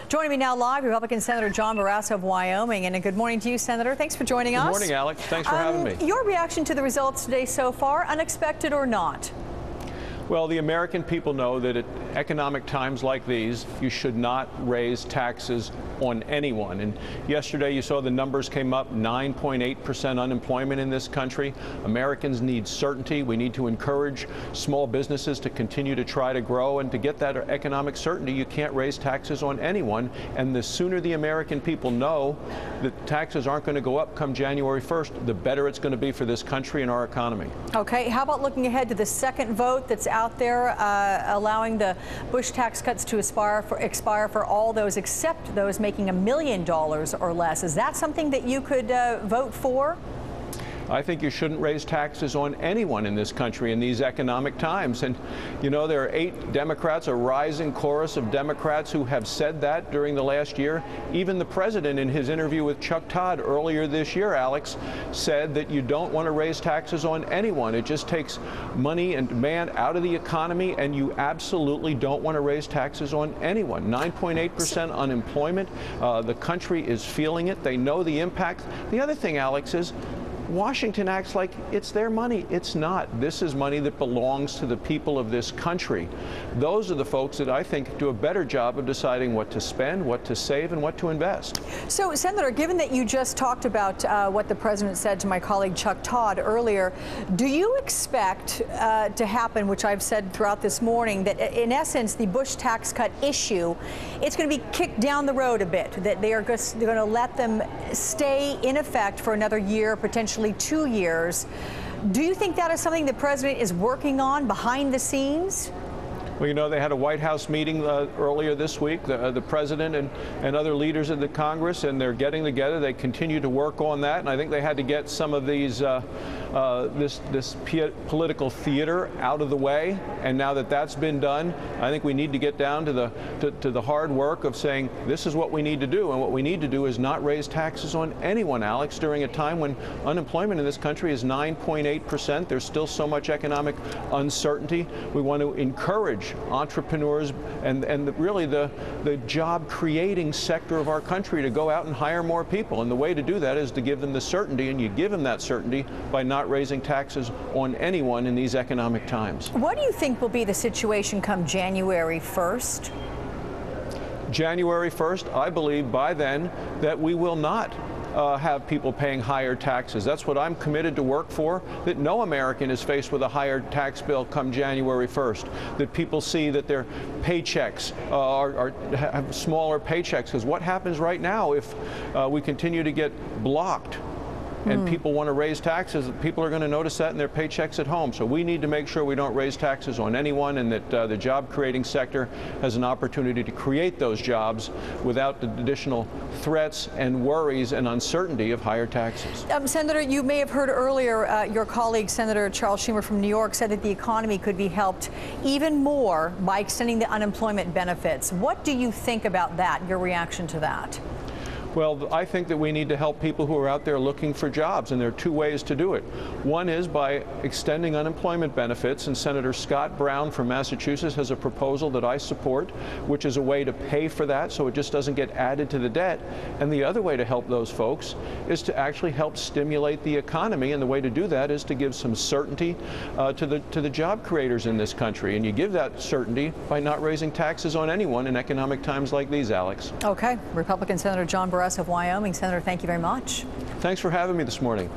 Joining me now live, Republican Senator John Barrasso of Wyoming. And a good morning to you, Senator. Thanks for joining us. Good morning, Alex. Thanks for having me. Your reaction to the results today so far, unexpected or not? Well, the American people know that at economic times like these, you should not raise taxes on anyone. And yesterday you saw the numbers came up, 9.8% unemployment in this country. Americans need certainty. We need to encourage small businesses to continue to try to grow, and to get that economic certainty, you can't raise taxes on anyone. And the sooner the American people know that taxes aren't going to go up come January 1st, the better it's going to be for this country and our economy. Okay, how about looking ahead to the second vote that's out there, allowing the Bush tax cuts to expire for all those except those making $1 million or less? Is that something that you could vote for? I think you shouldn't raise taxes on anyone in this country in these economic times. And, you know, there are 8 Democrats, a rising chorus of Democrats who have said that during the last year. Even the president, in his interview with Chuck Todd earlier this year, Alex, said that you don't want to raise taxes on anyone. It just takes money and demand out of the economy, and you absolutely don't want to raise taxes on anyone. 9.8% unemployment. The country is feeling it. They know the impact. The other thing, Alex, is Washington acts like it's their money. It's not. This is money that belongs to the people of this country. Those are the folks that I think do a better job of deciding what to spend, what to save, and what to invest. So, Senator, given that you just talked about what the president said to my colleague Chuck Todd earlier, do you expect to happen, which I've said throughout this morning, that in essence the Bush tax cut issue, it's going to be kicked down the road a bit, that they're going to let them stay in effect for another year, potentially 2 years? Do you think that is something the president is working on behind the scenes? Well, you know, they had a White House meeting earlier this week, the president and other leaders of the Congress, and they're getting together. They continue to work on that, and I think they had to get some of these this political theater out of the way. And now that that's been done, I think we need to get down to the hard work of saying this is what we need to do, and what we need to do is not raise taxes on anyone, Alex, during a time when unemployment in this country is 9.8%. There's still so much economic uncertainty. We want to encourage entrepreneurs and really the job creating sector of our country to go out and hire more people. And the way to do that is to give them the certainty, and you give them that certainty by not raising taxes on anyone in these economic times. What do you think will be the situation come January 1st? January 1st, I believe by then that we will not have people paying higher taxes. That's what I'm committed to work for, that no American is faced with a higher tax bill come January 1st, that people see that their paychecks have smaller paychecks. Because what happens right now if we continue to get blocked and people want to raise taxes, people are going to notice that in their paychecks at home. So we need to make sure we don't raise taxes on anyone, and that the job-creating sector has an opportunity to create those jobs without the additional threats and worries and uncertainty of higher taxes. Senator, you may have heard earlier your colleague, Senator Charles Schumer from New York, said that the economy could be helped even more by extending the unemployment benefits. What do you think about that, your reaction to that? Well, I think that we need to help people who are out there looking for jobs, and there are 2 ways to do it. One is by extending unemployment benefits, and Senator Scott Brown from Massachusetts has a proposal that I support, which is a way to pay for that so it just doesn't get added to the debt. And the other way to help those folks is to actually help stimulate the economy, and the way to do that is to give some certainty to the job creators in this country. And you give that certainty by not raising taxes on anyone in economic times like these, Alex. Okay. Republican Senator John Barrasso of Wyoming. Senator, thank you very much. Thanks for having me this morning.